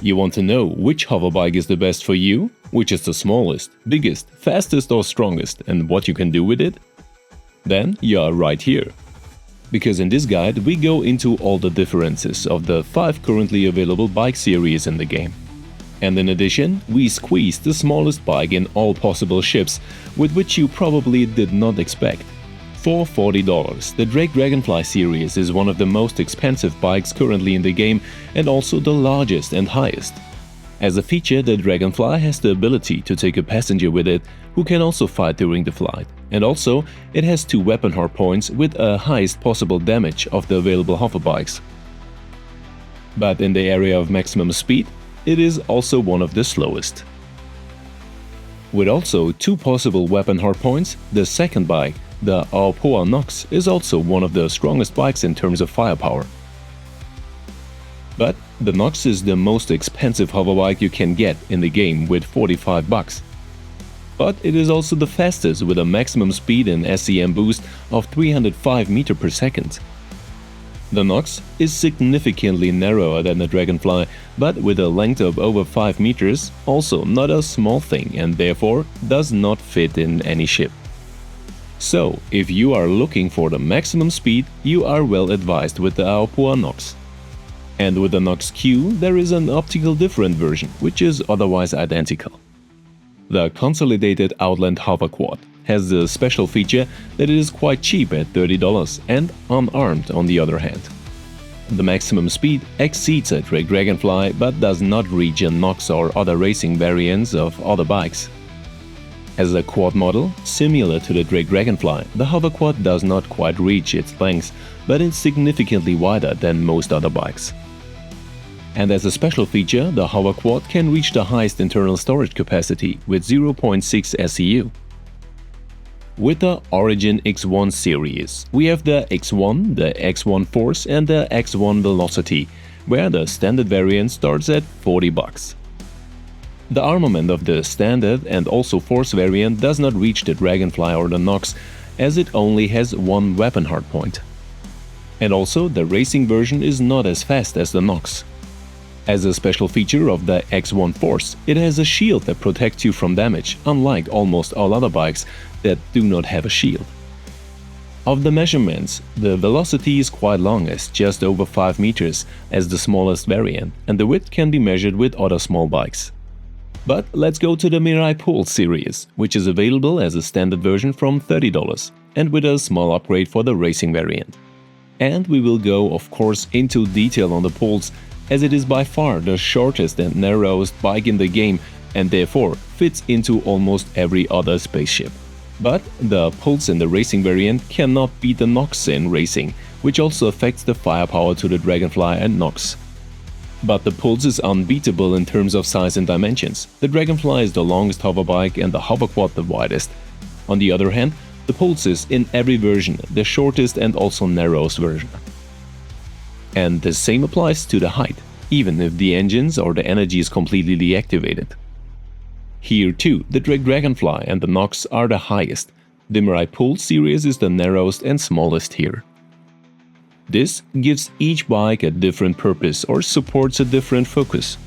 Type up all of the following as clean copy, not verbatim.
You want to know which hoverbike is the best for you, which is the smallest, biggest, fastest or strongest, and what you can do with it? Then you are right here. Because in this guide we go into all the differences of the 5 currently available bike series in the game. And in addition, we squeeze the smallest bike in all possible shapes, with which you probably did not expect. For $40, the Dragonfly series is one of the most expensive bikes currently in the game and also the largest and highest. As a feature, the Dragonfly has the ability to take a passenger with it who can also fight during the flight, and also it has 2 weapon hardpoints with a highest possible damage of the available hoverbikes. But in the area of maximum speed, it is also one of the slowest. With also 2 possible weapon hardpoints, the second bike, the Aopoa Nox, is also one of the strongest bikes in terms of firepower. But the Nox is the most expensive hoverbike you can get in the game with $45. But it is also the fastest with a maximum speed and SCM boost of 305 meters per second. The Nox is significantly narrower than the Dragonfly, but with a length of over 5 meters, also not a small thing and therefore does not fit in any ship. So, if you are looking for the maximum speed, you are well advised with the Aopoa Nox. And with the Nox Q, there is an optical different version, which is otherwise identical. The consolidated Outland HoverQuad has the special feature that it is quite cheap at $30 and unarmed on the other hand. The maximum speed exceeds a Dragonfly but does not reach a Nox or other racing variants of other bikes. As a quad model, similar to the Dragonfly, the HoverQuad does not quite reach its length, but it's significantly wider than most other bikes. And as a special feature, the HoverQuad can reach the highest internal storage capacity with 0.6 SCU. With the Origin X1 series, we have the X1, the X1 Force and the X1 Velocity, where the standard variant starts at $40. The armament of the standard and also Force variant does not reach the Dragonfly or the Nox, as it only has 1 weapon hardpoint. And also, the racing version is not as fast as the Nox. As a special feature of the X1 Force, it has a shield that protects you from damage, unlike almost all other bikes that do not have a shield. Of the measurements, the velocity is quite long, as just over 5 meters as the smallest variant, and the width can be measured with other small bikes. But let's go to the Mirai Pulse series, which is available as a standard version from $30 and with a small upgrade for the racing variant. And we will go, of course, into detail on the Pulse, as it is by far the shortest and narrowest bike in the game and therefore fits into almost every other spaceship. But the Pulse in the racing variant cannot beat the Nox in racing, which also affects the firepower to the Dragonfly and Nox. But the Pulse is unbeatable in terms of size and dimensions. The Dragonfly is the longest hoverbike and the HoverQuad the widest. On the other hand, the Pulse is in every version the shortest and also narrowest version. And the same applies to the height, even if the engines or the energy is completely deactivated. Here too, the Dragonfly and the Nox are the highest. The Mirai Pulse series is the narrowest and smallest here. This gives each bike a different purpose or supports a different focus.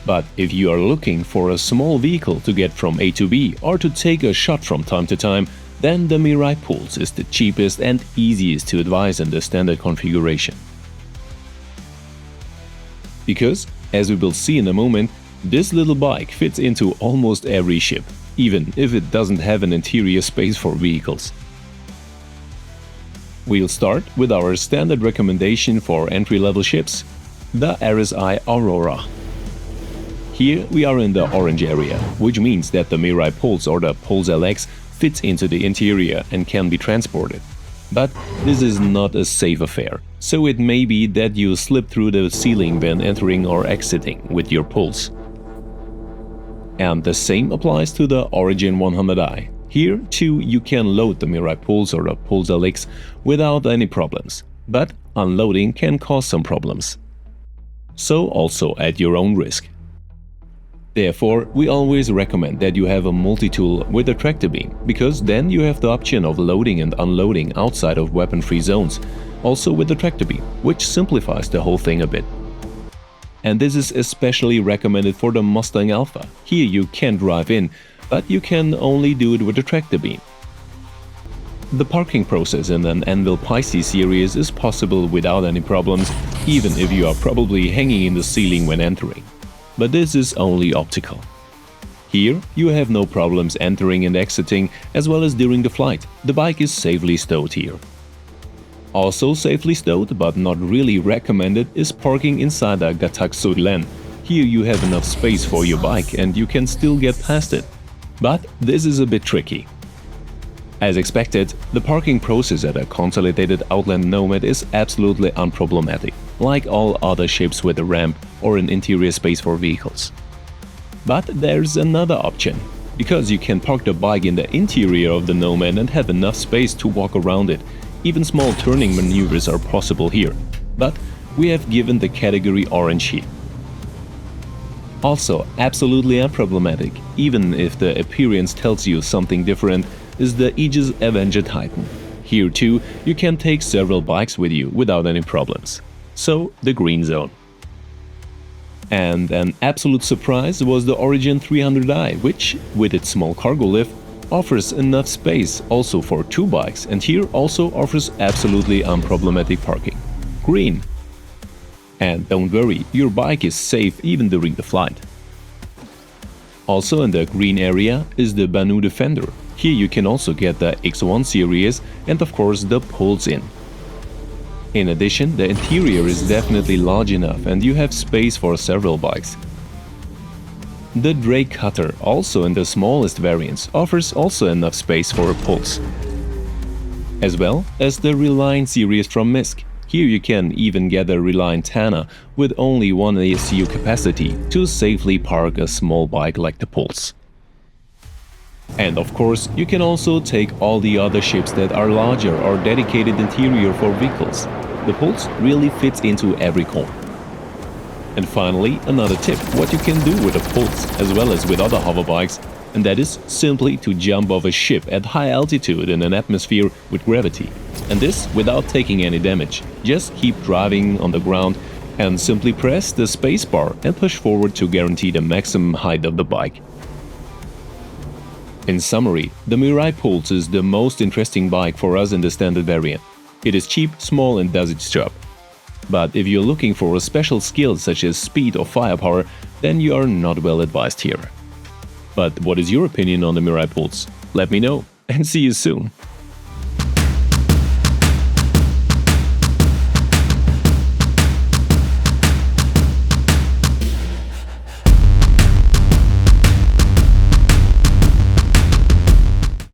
But if you are looking for a small vehicle to get from A to B or to take a shot from time to time, then the Mirai Pulse is the cheapest and easiest to advise in the standard configuration. Because, as we will see in a moment, this little bike fits into almost every ship, even if it doesn't have an interior space for vehicles. We'll start with our standard recommendation for entry-level ships, the RSI Aurora. Here we are in the orange area, which means that the Mirai Pulse or the Pulse LX fits into the interior and can be transported. But this is not a safe affair, so it may be that you slip through the ceiling when entering or exiting with your Pulse. And the same applies to the Origin 100i. Here too you can load the Mirai Pulse or the Pulse LX without any problems, but unloading can cause some problems. So also at your own risk. Therefore, we always recommend that you have a multi-tool with a tractor beam, because then you have the option of loading and unloading outside of weapon-free zones, also with the tractor beam, which simplifies the whole thing a bit. And this is especially recommended for the Mustang Alpha. Here you can drive in, but you can only do it with a tractor beam. The parking process in an Anvil Pisces series is possible without any problems, even if you are probably hanging in the ceiling when entering. But this is only optical. Here, you have no problems entering and exiting, as well as during the flight. The bike is safely stowed here. Also safely stowed, but not really recommended, is parking inside a Gataxo Glen. Here you have enough space for your bike and you can still get past it. But this is a bit tricky. As expected, the parking process at a consolidated Outland Nomad is absolutely unproblematic, like all other ships with a ramp or an interior space for vehicles. But there's another option, because you can park the bike in the interior of the Nomad and have enough space to walk around it. Even small turning maneuvers are possible here, but we have given the category orange here. Also, absolutely unproblematic, even if the appearance tells you something different, is the Aegis Avenger Titan. Here too, you can take several bikes with you without any problems. So, the green zone. And an absolute surprise was the Origin 300i, which, with its small cargo lift, offers enough space also for 2 bikes, and here also offers absolutely unproblematic parking. Green. And don't worry, your bike is safe even during the flight. Also in the green area is the Banu Defender. Here you can also get the X1 series and of course the Pulse in. In addition, the interior is definitely large enough and you have space for several bikes. The Drake Cutter, also in the smallest variants, offers also enough space for a Pulse. As well as the Reline series from Misk. Here you can even get a Reline Tana with only 1 ASU capacity to safely park a small bike like the Pulse. And of course, you can also take all the other ships that are larger or dedicated interior for vehicles. The Pulse really fits into every corner. And finally, another tip, what you can do with a Pulse as well as with other hover bikes, and that is simply to jump off a ship at high altitude in an atmosphere with gravity. And this without taking any damage. Just keep driving on the ground and simply press the spacebar and push forward to guarantee the maximum height of the bike. In summary, the Mirai Pulse is the most interesting bike for us in the standard variant. It is cheap, small and does its job. But if you're looking for a special skill such as speed or firepower, then you are not well advised here. But what is your opinion on the Mirai Pulse? Let me know and see you soon!